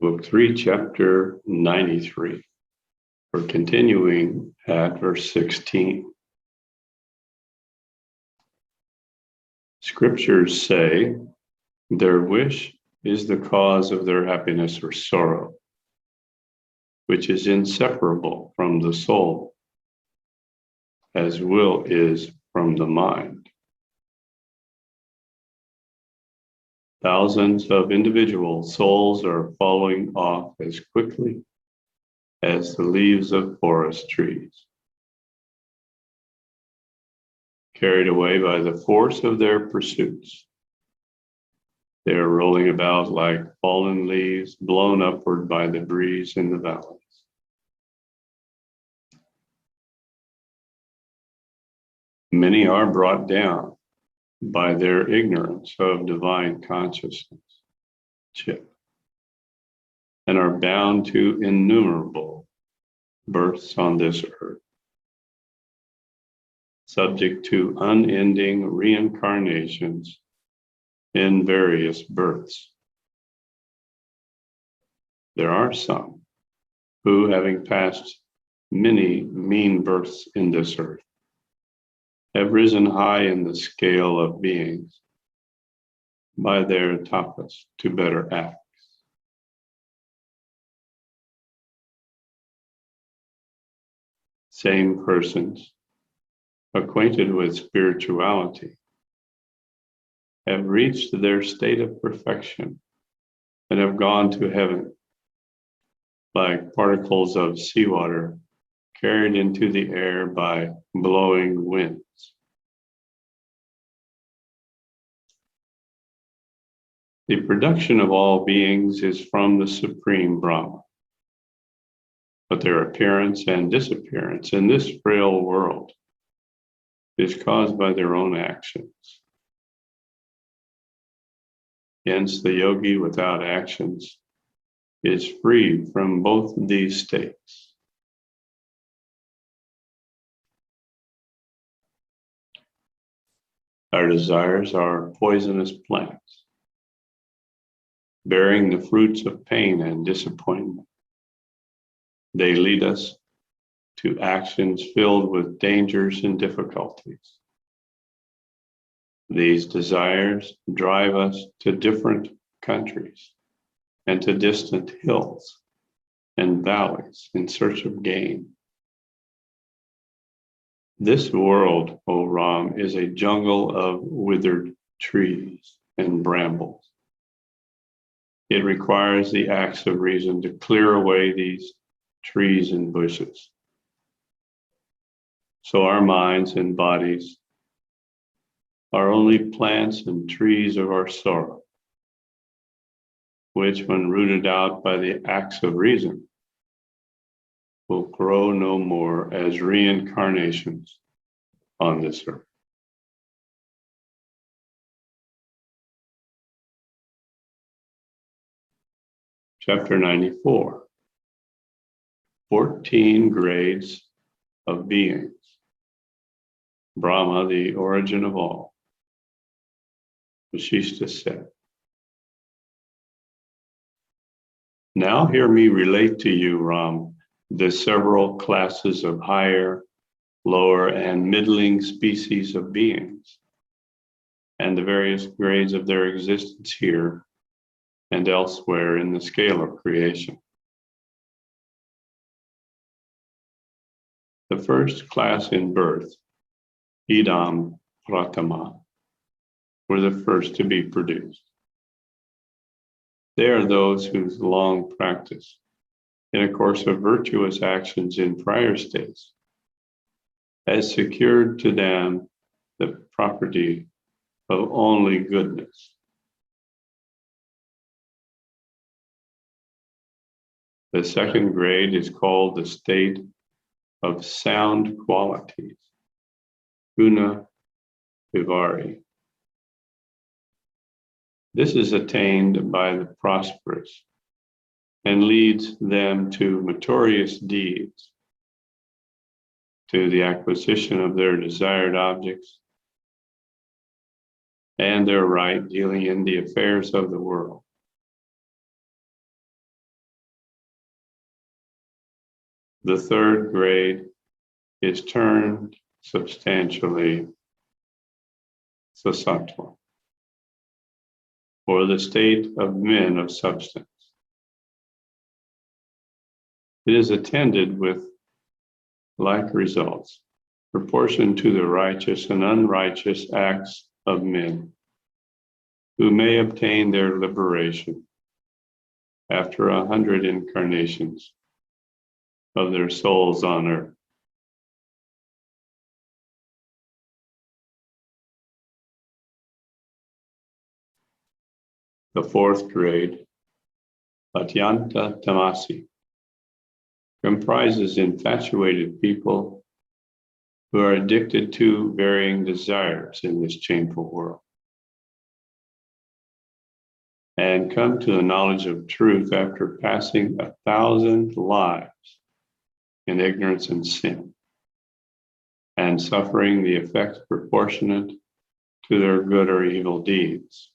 Book 3, Chapter 93. We're continuing at verse 16. Scriptures say, their wish is the cause of their happiness or sorrow, which is inseparable from the soul, as will is from the mind. Thousands of individual souls are falling off as quickly as the leaves of forest trees, carried away by the force of their pursuits. They are rolling about like fallen leaves blown upward by the breeze in the valleys. Many are brought down by their ignorance of divine consciousness, and are bound to innumerable births on this earth, subject to unending reincarnations in various births. There are some who, having passed many mean births in this earth, have risen high in the scale of beings by their tapas to better acts. Same persons, acquainted with spirituality, have reached their state of perfection and have gone to heaven like particles of seawater carried into the air by blowing winds. The production of all beings is from the Supreme Brahma, but their appearance and disappearance in this frail world is caused by their own actions. Hence, the yogi without actions is free from both these states. Our desires are poisonous plants, bearing the fruits of pain and disappointment. They lead us to actions filled with dangers and difficulties. These desires drive us to different countries and to distant hills and valleys in search of gain. This world, O Ram, is a jungle of withered trees and brambles. It requires the acts of reason to clear away these trees and bushes. So our minds and bodies are only plants and trees of our sorrow, which, when rooted out by the acts of reason, will grow no more as reincarnations on this earth. Chapter 94. 14 grades of beings. Brahma, the origin of all. Vashishta said, now hear me relate to you, Ram, the several classes of higher, lower, and middling species of beings, and the various grades of their existence here and elsewhere in the scale of creation. The first class in birth, Idam Pratama, were the first to be produced. They are those whose long practice in a course of virtuous actions in prior states has secured to them the property of only goodness. The second grade is called the state of sound qualities, Guna Vivari. This is attained by the prosperous and leads them to meritorious deeds, to the acquisition of their desired objects, and their right dealing in the affairs of the world. The third grade is turned substantially sasattva, or the state of men of substance. It is attended with like results, proportioned to the righteous and unrighteous acts of men, who may obtain their liberation after 100 incarnations of their souls on earth. The fourth grade, Atyanta Tamasi, comprises infatuated people who are addicted to varying desires in this shameful world and come to the knowledge of truth after passing 1,000 lives in ignorance and sin and suffering the effects proportionate to their good or evil deeds.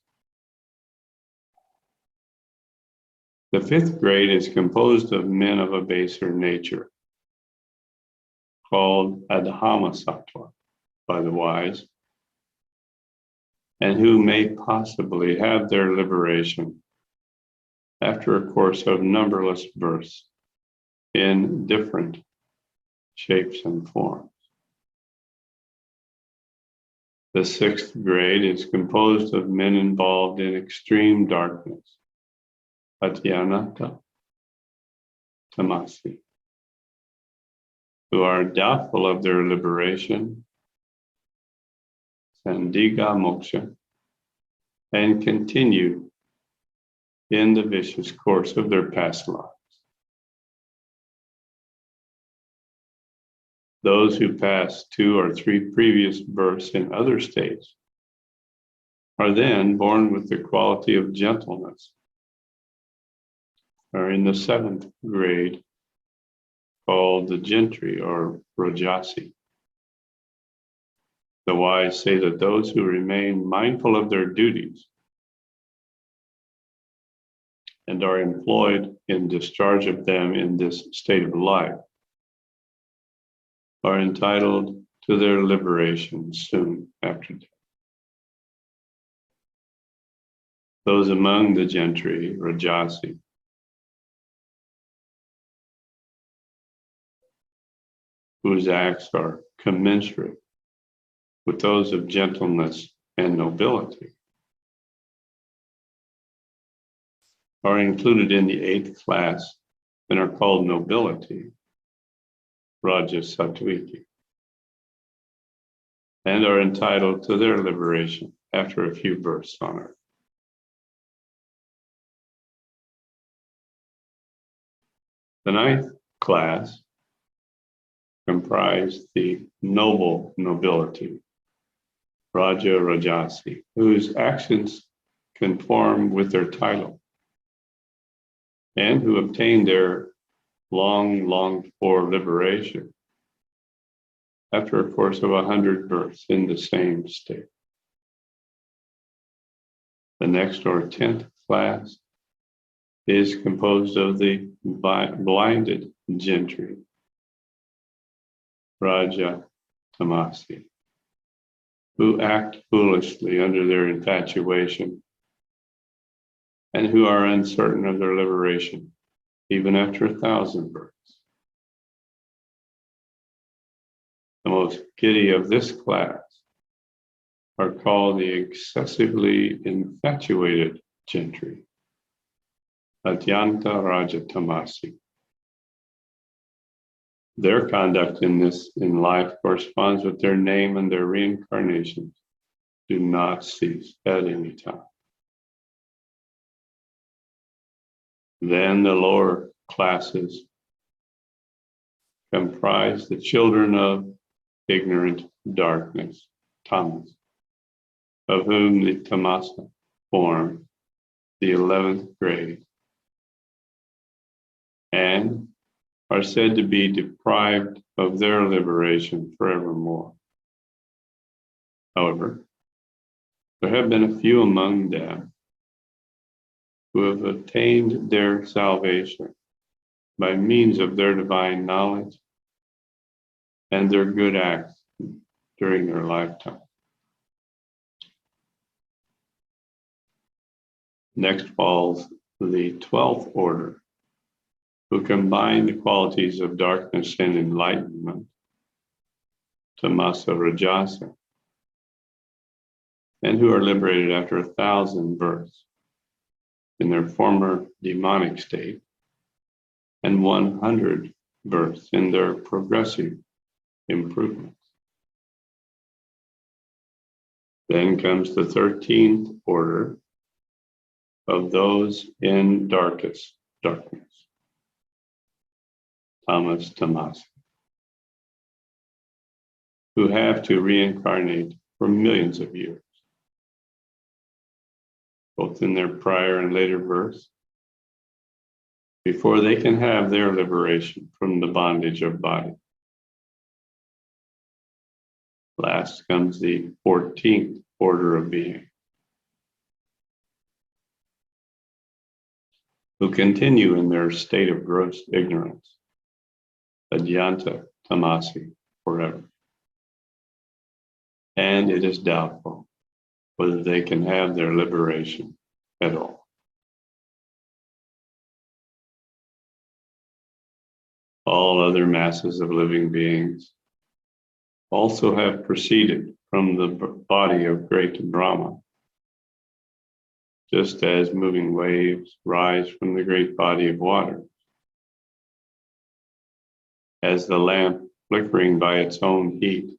The fifth grade is composed of men of a baser nature, called Adhama Sattva by the wise, and who may possibly have their liberation after a course of numberless births in different shapes and forms. The sixth grade is composed of men involved in extreme darkness, Atyanata Tamasi, who are doubtful of their liberation, Sandiga Moksha, and continue in the vicious course of their past lives. Those who pass 2 or 3 previous births in other states are then born with the quality of gentleness, are in the seventh grade, called the gentry or rajasi. The wise say that those who remain mindful of their duties and are employed in discharge of them in this state of life are entitled to their liberation soon after death. Those among the gentry, rajasi, whose acts are commensurate with those of gentleness and nobility, are included in the 8th class and are called nobility, Rajasattviki, and are entitled to their liberation after a few births on earth. The 9th class comprised the noble nobility, Raja Rajasi, whose actions conform with their title and who obtain their long longed for liberation after a course of 100 births in the same state. The next or 10th class is composed of the blinded gentry, Raja Tamasi, who act foolishly under their infatuation and who are uncertain of their liberation even after 1,000 births. The most giddy of this class are called the excessively infatuated gentry, Atyanta Rajatamasi. Their conduct in life corresponds with their name, and their reincarnations do not cease at any time. Then the lower classes comprise the children of ignorant darkness, tamas, of whom the tamasa form the 11th grade, and are said to be deprived of their liberation forevermore. However, there have been a few among them who have attained their salvation by means of their divine knowledge and their good acts during their lifetime. Next falls the 12th order, who combine the qualities of darkness and enlightenment, tamasa rajasa, and who are liberated after 1,000 births in their former demonic state and 100 births in their progressive improvements. Then comes the 13th order of those in darkness, tamasa, who have to reincarnate for millions of years, both in their prior and later births, before they can have their liberation from the bondage of body. Last comes the 14th order of being, who continue in their state of gross ignorance, adyanta tamasi, forever. And it is doubtful whether they can have their liberation at all. All other masses of living beings also have proceeded from the body of great Brahma, just as moving waves rise from the great body of water. As the lamp, flickering by its own heat,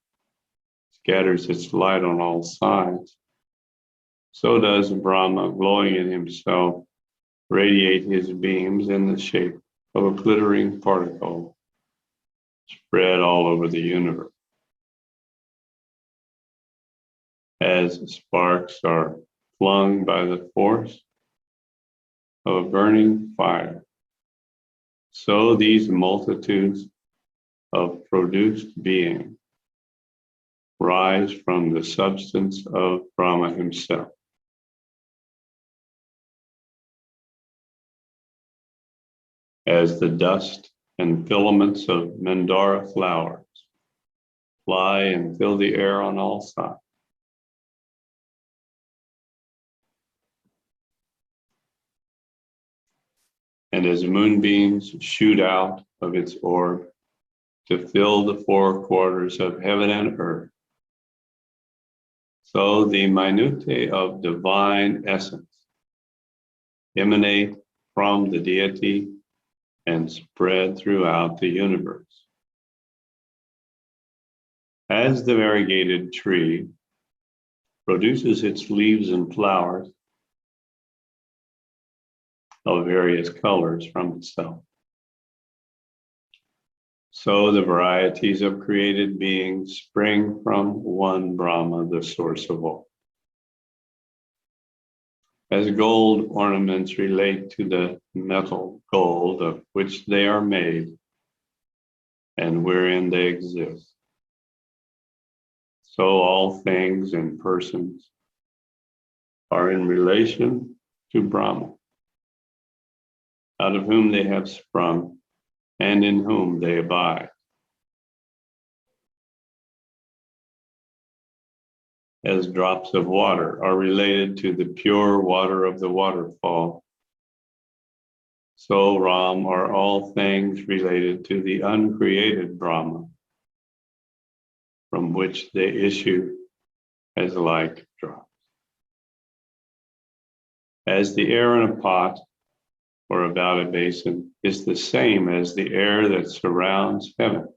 scatters its light on all sides, so does Brahma, glowing in himself, radiate his beams in the shape of a glittering particle spread all over the universe. As sparks are flung by the force of a burning fire, so these multitudes of produced beings rise from the substance of Brahma himself. As the dust and filaments of mandara flowers fly and fill the air on all sides, and as moonbeams shoot out of its orb to fill the four quarters of heaven and earth, so the minutiae of divine essence emanate from the deity and spread throughout the universe. As the variegated tree produces its leaves and flowers of various colors from itself, so the varieties of created beings spring from one Brahma, the source of all. As gold ornaments relate to the metal gold of which they are made and wherein they exist, so all things and persons are in relation to Brahma, out of whom they have sprung and in whom they abide. As drops of water are related to the pure water of the waterfall, so Ram are all things related to the uncreated Brahma, from which they issue as like drops. As the air in a pot or about a basin is the same as the air that surrounds heaven,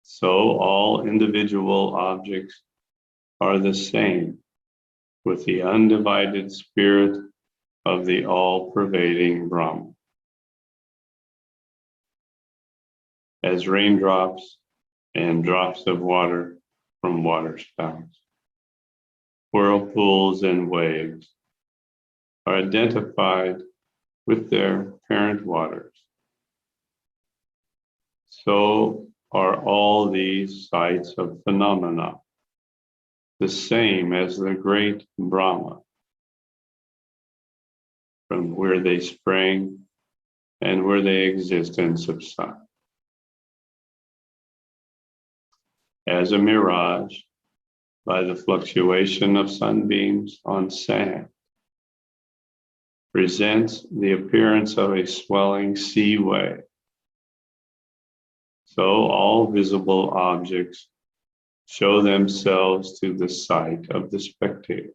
so all individual objects are the same with the undivided spirit of the all-pervading Brahma. As raindrops and drops of water from water spouts, whirlpools and waves are identified with their parent waters, so are all these sites of phenomena the same as the great Brahma, from where they sprang and where they exist and subside. As a mirage, by the fluctuation of sunbeams on sand, presents the appearance of a swelling sea wave. So all visible objects show themselves to the sight of the spectator,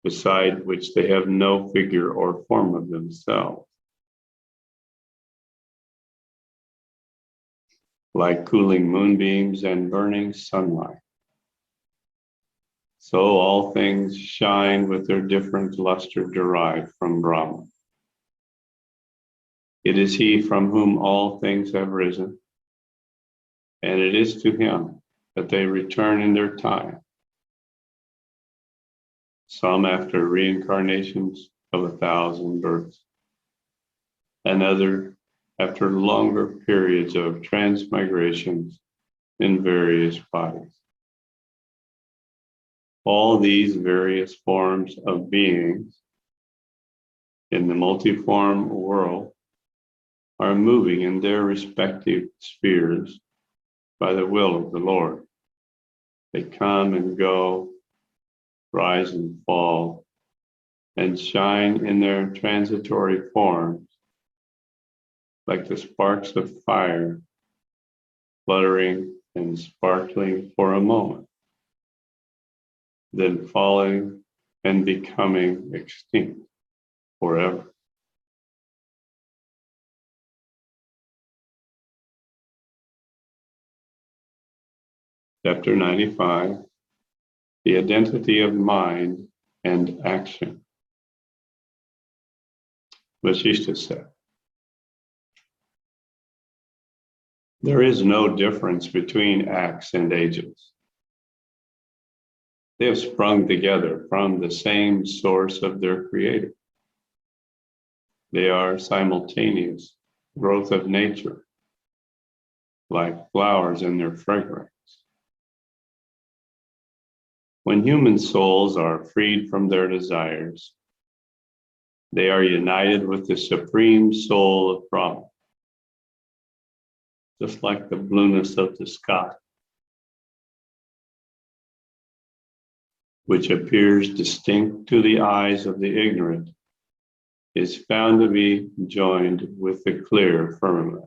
beside which they have no figure or form of themselves. Like cooling moonbeams and burning sunlight, so all things shine with their different luster derived from Brahma. It is he from whom all things have risen, and it is to him that they return in their time, some after reincarnations of 1,000 births, and others after longer periods of transmigrations in various bodies. All these various forms of beings in the multiform world are moving in their respective spheres by the will of the Lord. They come and go, rise and fall, and shine in their transitory forms like the sparks of fire, fluttering and sparkling for a moment, then falling and becoming extinct forever. Chapter 95, the identity of mind and action. Vasishtha said, there is no difference between acts and agents. They have sprung together from the same source of their creator. They are simultaneous growth of nature, like flowers in their fragrance. When human souls are freed from their desires, they are united with the supreme soul of Brahma, just like the blueness of the sky, which appears distinct to the eyes of the ignorant, is found to be joined with the clear firmament.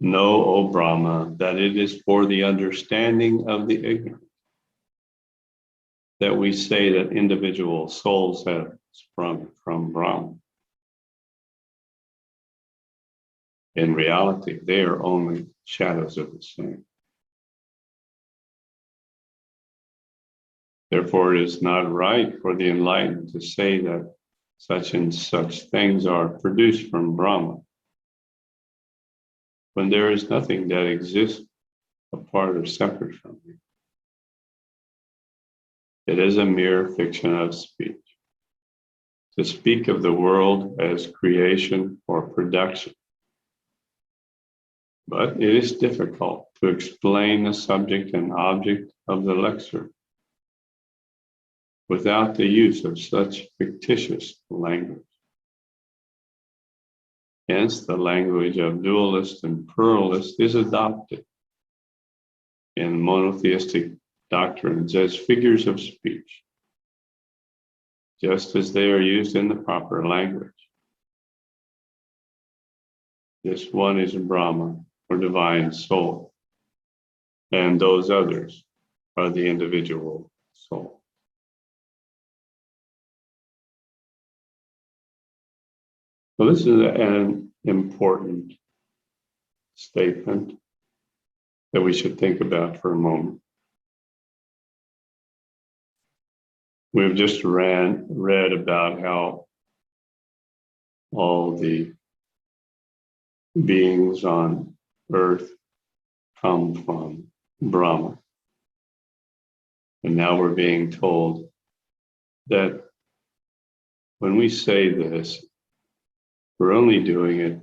Know, O Brahma, that it is for the understanding of the ignorant that we say that individual souls have sprung from Brahma. In reality, they are only shadows of the same. Therefore, it is not right for the enlightened to say that such and such things are produced from Brahma, when there is nothing that exists apart or separate from it. It is a mere fiction of speech. To speak of the world as creation or production. But it is difficult to explain the subject and object of the lecture without the use of such fictitious language. Hence, the language of dualist and pluralist is adopted in monotheistic doctrines as figures of speech, just as they are used in the proper language. This one is Brahma, or divine soul, and those others are the individual soul. So this is an important statement that we should think about for a moment. We've just read about how all the beings on earth come from Brahma. And now we're being told that when we say this, we're only doing it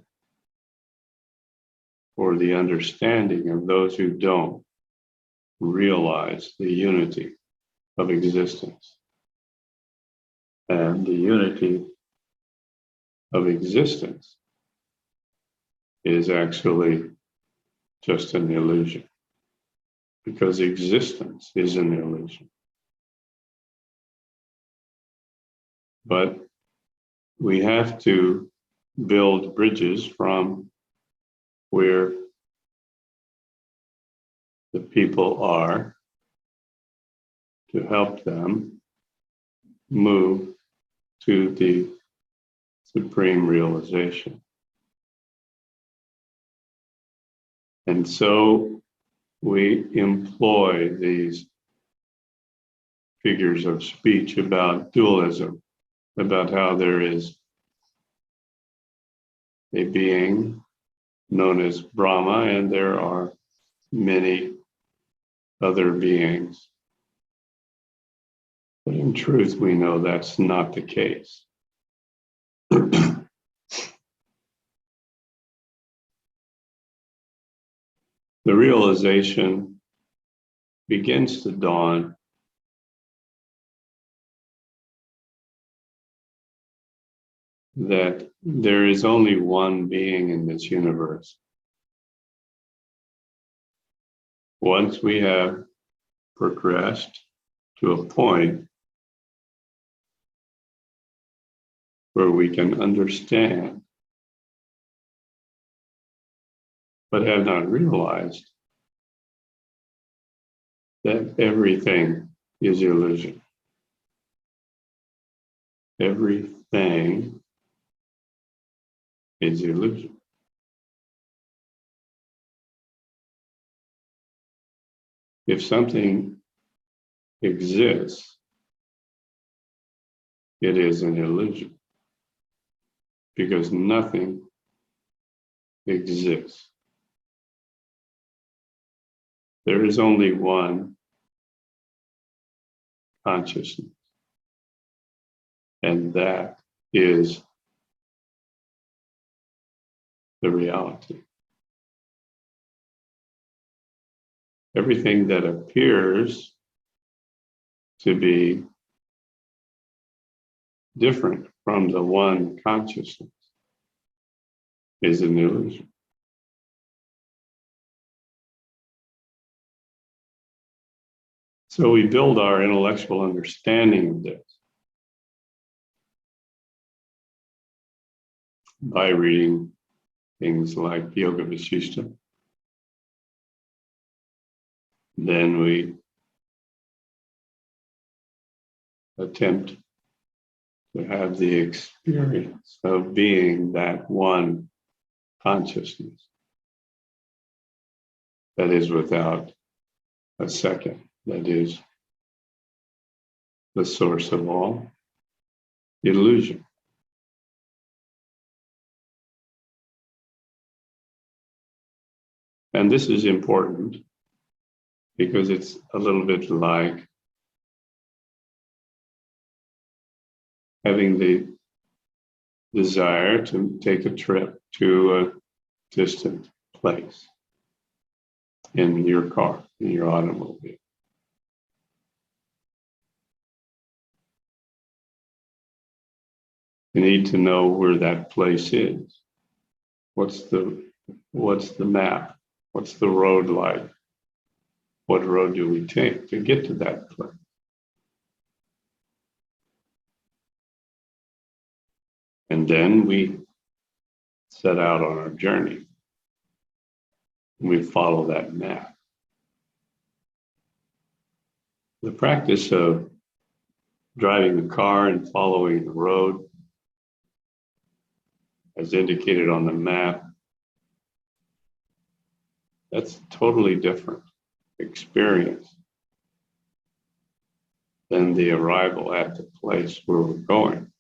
for the understanding of those who don't realize the unity of existence. And the unity of existence is actually just an illusion, because existence is an illusion. But we have to build bridges from where the people are to help them move to the supreme realization. And so we employ these figures of speech about dualism, about how there is a being known as Brahma, and there are many other beings. But in truth, we know that's not the case. The realization begins to dawn that there is only one being in this universe. Once we have progressed to a point where we can understand, but have not realized that everything is illusion. Everything is illusion. If something exists, it is an illusion, because nothing exists. There is only one consciousness, and that is the reality. Everything that appears to be different from the one consciousness is an illusion. So we build our intellectual understanding of this by reading things like Yoga Vasishtha. Then we attempt to have the experience of being that one consciousness that is without a second, that is the source of all illusion. And this is important because it's a little bit like having the desire to take a trip to a distant place in your car, in your automobile. You need to know where that place is. What's the map? What's the road like? What road do we take to get to that place? And then we set out on our journey. We follow that map. The practice of driving the car and following the road, as indicated on the map, that's a totally different experience than the arrival at the place where we're going.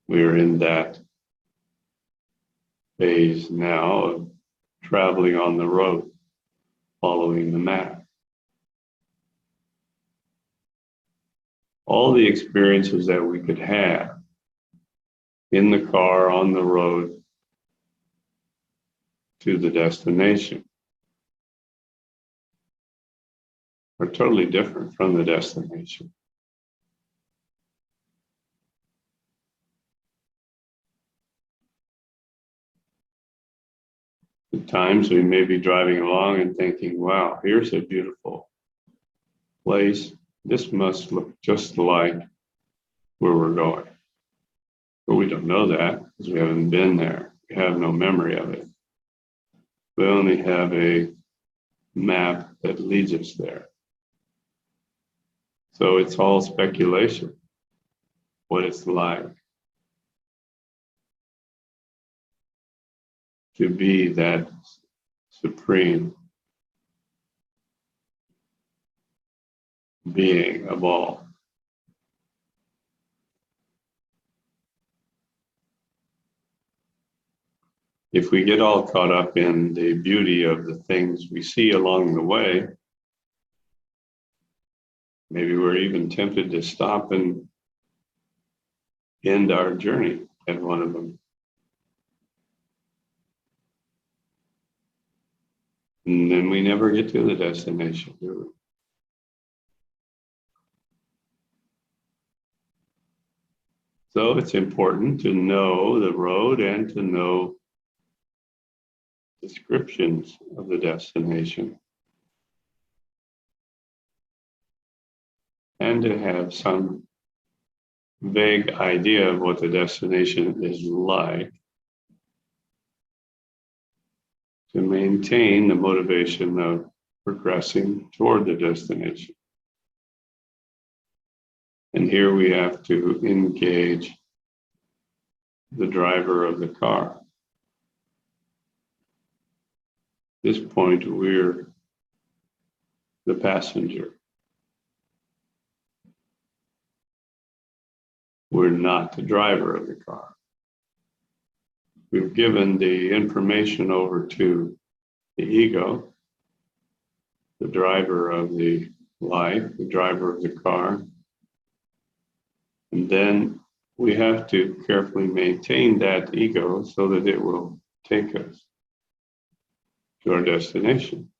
We're in that phase now of traveling on the road, following the map. All the experiences that we could have in the car, on the road to the destination, are totally different from the destination. At times we may be driving along and thinking, wow, here's a beautiful place. This must look just like where we're going. But we don't know that because we haven't been there. We have no memory of it. We only have a map that leads us there. So it's all speculation, what it's like to be that supreme being of all. If we get all caught up in the beauty of the things we see along the way, maybe we're even tempted to stop and end our journey at one of them. And then we never get to the destination, do we? So it's important to know the road and to know descriptions of the destination. And to have some vague idea of what the destination is like to maintain the motivation of progressing toward the destination. And here we have to engage the driver of the car. At this point, we're the passenger. We're not the driver of the car. We've given the information over to the ego, the driver of the life, the driver of the car. And then we have to carefully maintain that ego so that it will take us to our destination.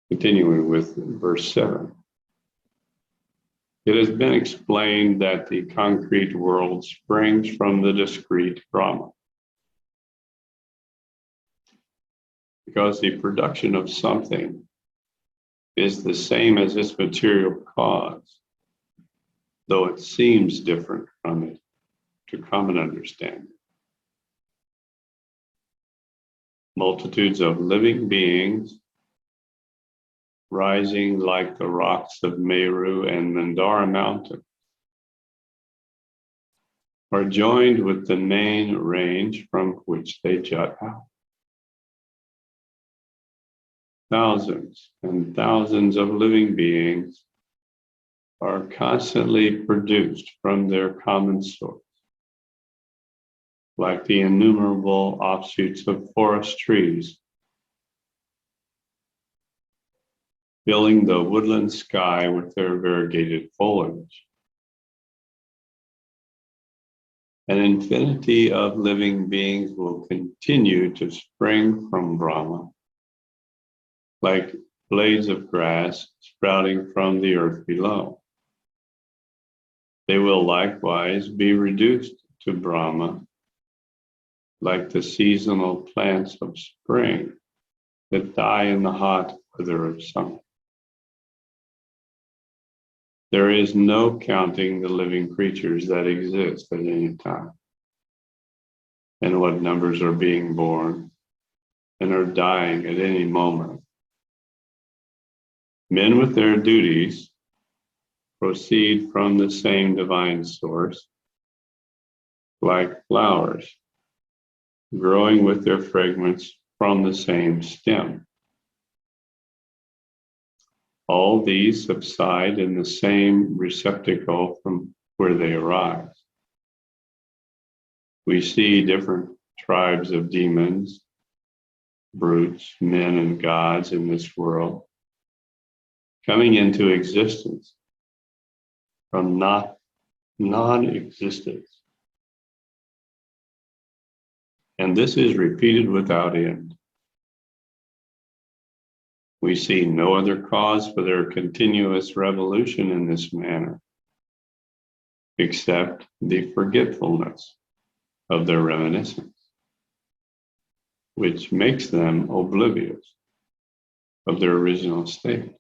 Continuing with verse 7. It has been explained that the concrete world springs from the discrete Brahma. Because the production of something is the same as its material cause, though it seems different from it to common understanding. Multitudes of living beings rising like the rocks of Meru and Mandara mountain are joined with the main range from which they jut out. Thousands and thousands of living beings are constantly produced from their common source, like the innumerable offshoots of forest trees, filling the woodland sky with their variegated foliage. An infinity of living beings will continue to spring from Brahma, like blades of grass sprouting from the earth below. They will likewise be reduced to Brahma, like the seasonal plants of spring that die in the hot weather of summer. There is no counting the living creatures that exist at any time, and what numbers are being born and are dying at any moment. Men with their duties proceed from the same divine source, like flowers, growing with their fragrance from the same stem. All these subside in the same receptacle from where they arise. We see different tribes of demons, brutes, men, and gods in this world coming into existence from non-existence. And this is repeated without end. We see no other cause for their continuous revolution in this manner, except the forgetfulness of their reminiscence, which makes them oblivious of their original state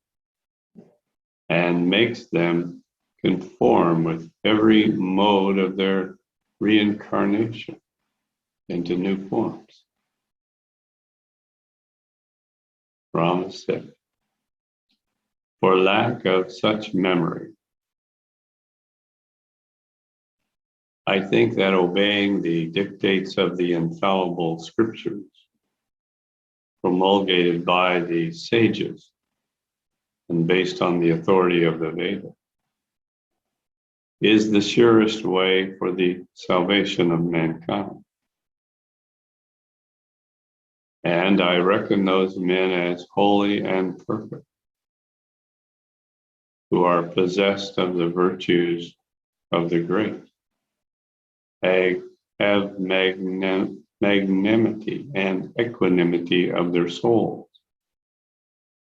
and makes them conform with every mode of their reincarnation into new forms. Brahma said, for lack of such memory, I think that obeying the dictates of the infallible scriptures promulgated by the sages and based on the authority of the Veda is the surest way for the salvation of mankind. And I reckon those men as holy and perfect, who are possessed of the virtues of the great, have magnanimity and equanimity of their souls,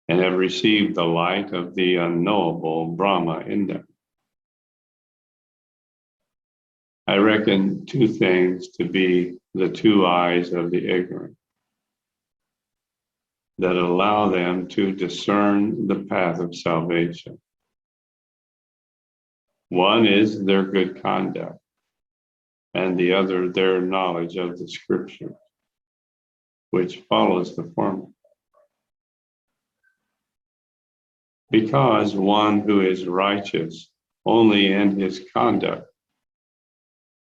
and have received the light of the unknowable Brahma in them. I reckon two things to be the two eyes of the ignorant that allow them to discern the path of salvation. One is their good conduct, and the other their knowledge of the scripture, which follows the former. Because one who is righteous only in his conduct,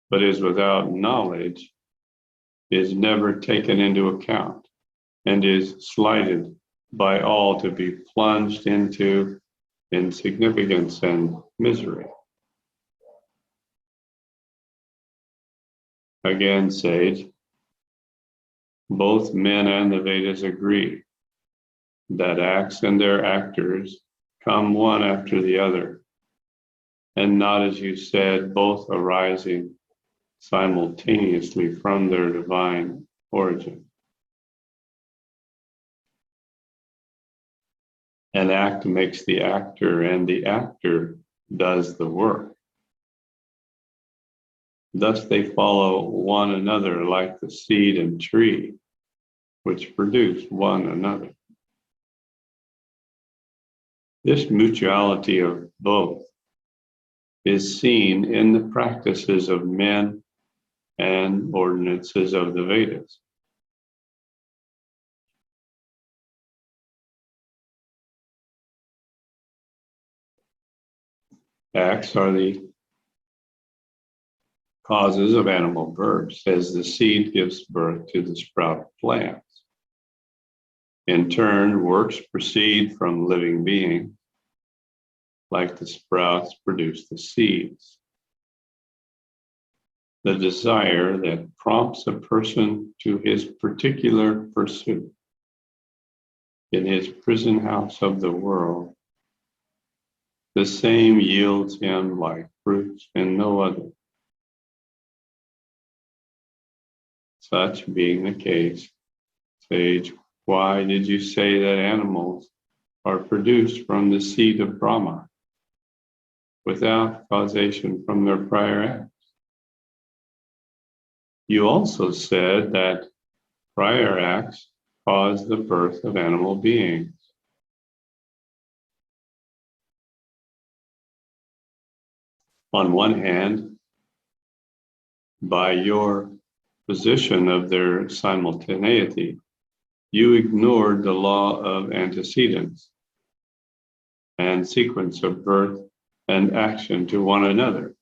but is without knowledge, is never taken into account and is slighted by all to be plunged into insignificance and misery. Again, sage, both men and the Vedas agree that acts and their actors come one after the other, and not, as you said, both arising simultaneously from their divine origin. An act makes the actor, and the actor does the work. Thus they follow one another like the seed and tree, which produce one another. This mutuality of both is seen in the practices of men and ordinances of the Vedas. Acts are the causes of animal birth, as the seed gives birth to the sprout plants. In turn, works proceed from living beings, like the sprouts produce the seeds. The desire that prompts a person to his particular pursuit in his prison house of the world, the same yields him like fruits and no other. Such being the case, sage, why did you say that animals are produced from the seed of Brahma without causation from their prior acts? You also said that prior acts cause the birth of animal beings. On one hand, by your position of their simultaneity, you ignored the law of antecedents and sequence of birth and action to one another.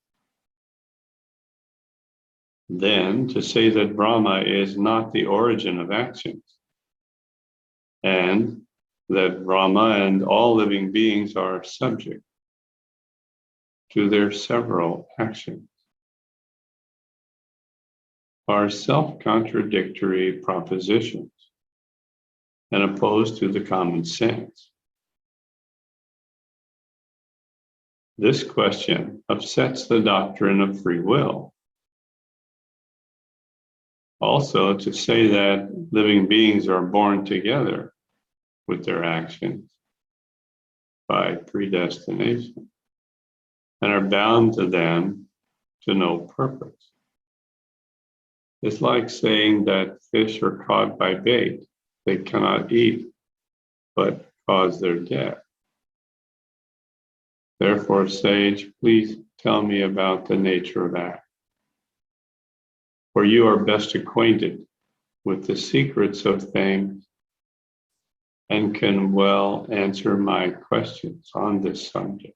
Then to say that Brahma is not the origin of actions, and that Brahma and all living beings are subject to their several actions, are self-contradictory propositions and opposed to the common sense. This question upsets the doctrine of free will. Also, to say that living beings are born together with their actions by predestination and are bound to them to no purpose. It's like saying that fish are caught by bait they cannot eat, but cause their death. Therefore, sage, please tell me about the nature of that. For you are best acquainted with the secrets of things and can well answer my questions on this subject.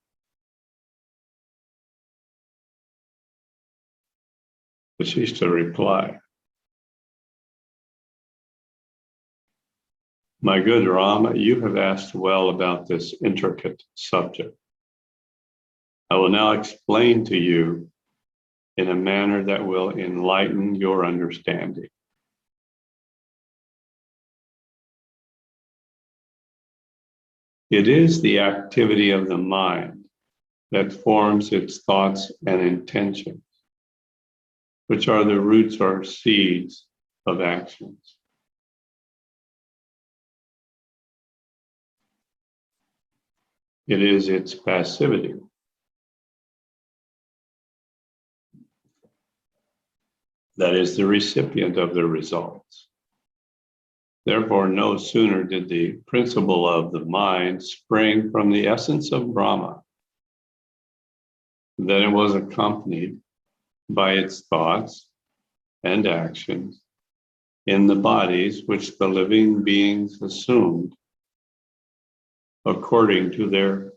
Vasishtha replied, my good Rama, you have asked well about this intricate subject. I will now explain to you in a manner that will enlighten your understanding. It is the activity of the mind that forms its thoughts and intentions, which are the roots or seeds of actions. It is its passivity that is the recipient of the results. Therefore, no sooner did the principle of the mind spring from the essence of Brahma than it was accompanied by its thoughts and actions in the bodies which the living beings assumed according to their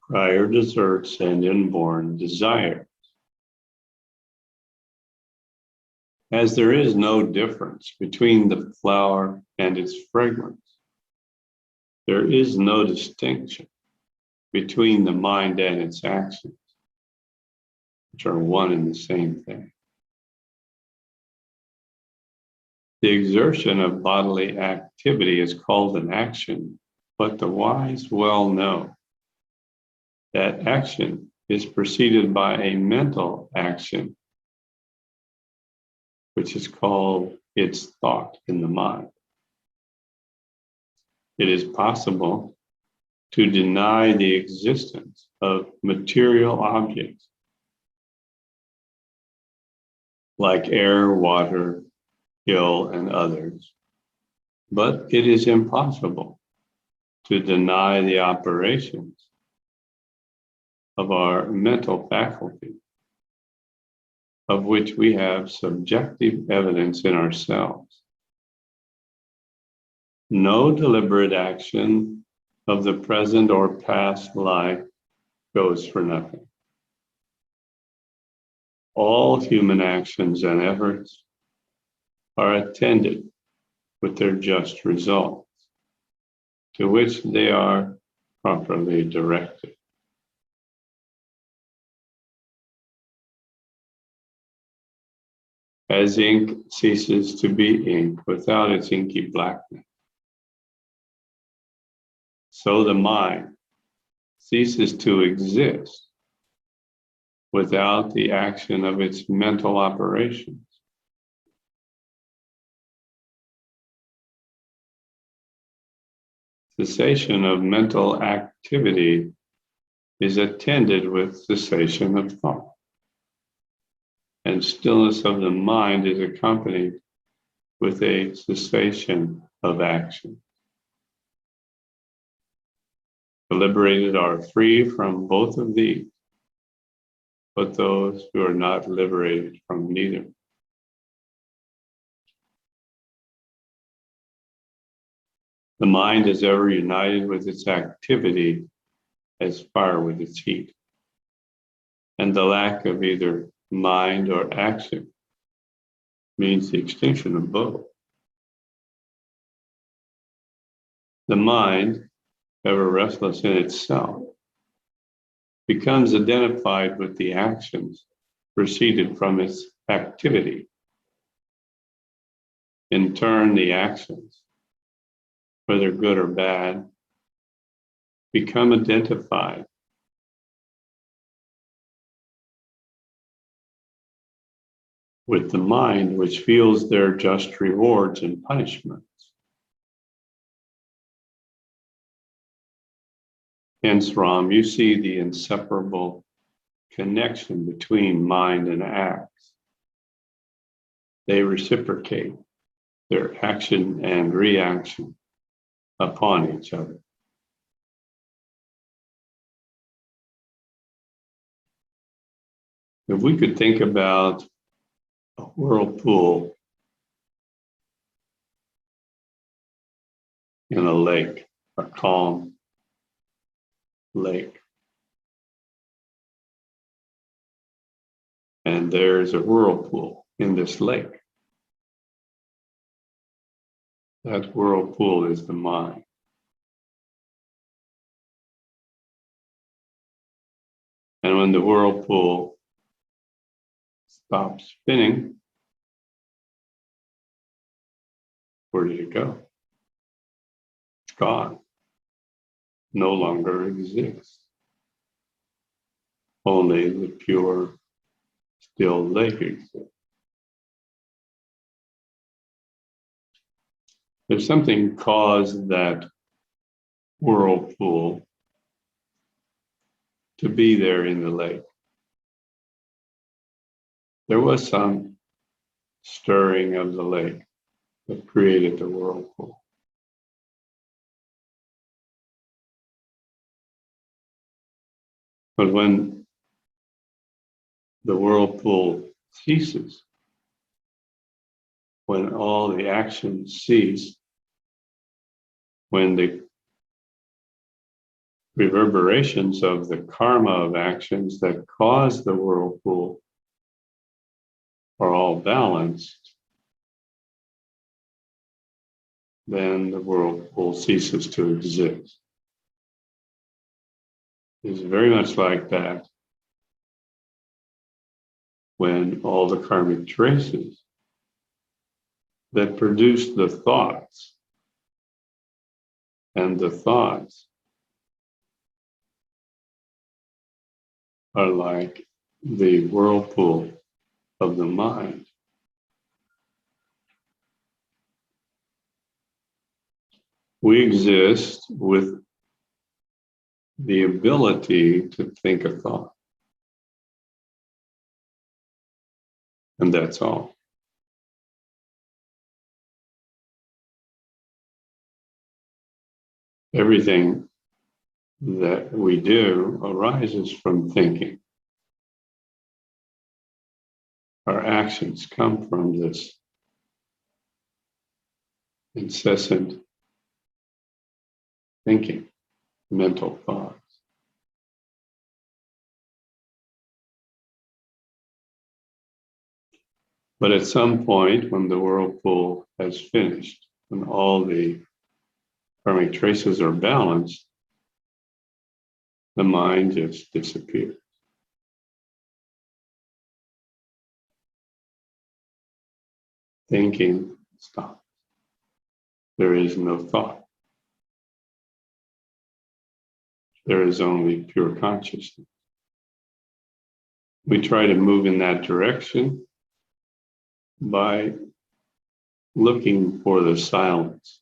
prior deserts and inborn desires. As there is no difference between the flower and its fragrance, there is no distinction between the mind and its actions, which are one and the same thing. The exertion of bodily activity is called an action, but the wise well know that action is preceded by a mental action, which is called its thought in the mind. It is possible to deny the existence of material objects like air, water, hill, and others, but it is impossible to deny the operations of our mental faculty, of which we have subjective evidence in ourselves. No deliberate action of the present or past life goes for nothing. All human actions and efforts are attended with their just results, to which they are properly directed. As ink ceases to be ink without its inky blackness, so the mind ceases to exist without the action of its mental operations. Cessation of mental activity is attended with cessation of thought, and stillness of the mind is accompanied with a cessation of action. The liberated are free from both of these, but those who are not liberated from neither. The mind is ever united with its activity as fire with its heat, and the lack of either mind or action means the extinction of both. The mind, ever restless in itself, becomes identified with the actions proceeded from its activity in turn, the actions, whether good or bad, become identified with the mind, which feels their just rewards and punishments. Hence, Ram, you see the inseparable connection between mind and acts. They reciprocate their action and reaction upon each other. If we could think about a whirlpool in a lake, a calm lake, and there's a whirlpool in this lake. That whirlpool is the mind. And when the whirlpool stops spinning, where did it go? It's gone. No longer exists. Only the pure, still lake exists. If something caused that whirlpool to be there in the lake, there was some stirring of the lake that created the whirlpool. But when the whirlpool ceases, when all the actions cease, when the reverberations of the karma of actions that cause the whirlpool are all balanced, then the whirlpool ceases to exist. It's very much like that when all the karmic traces that produce the thoughts, and the thoughts are like the whirlpool of the mind. We exist with the ability to think a thought. And that's all. Everything that we do arises from thinking. Our actions come from this incessant thinking, mental thoughts. But at some point, when the whirlpool has finished, when all the karmic traces are balanced, the mind just disappears. Thinking stops. There is no thought. There is only pure consciousness. We try to move in that direction by looking for the silence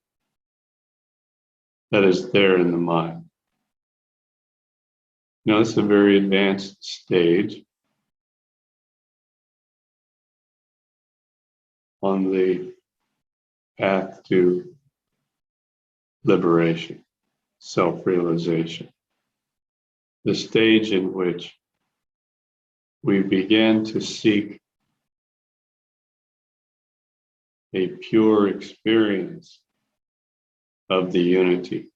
that is there in the mind. You know, it's a very advanced stage on the path to liberation, self-realization. The stage in which we begin to seek a pure experience of the unity,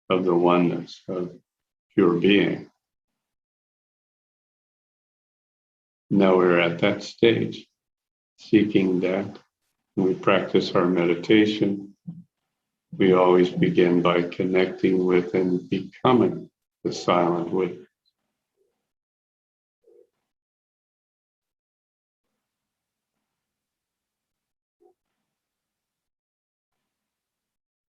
of the oneness, of pure being. Now we're at that stage, seeking that. When we practice our meditation, we always begin by connecting with and becoming the silent with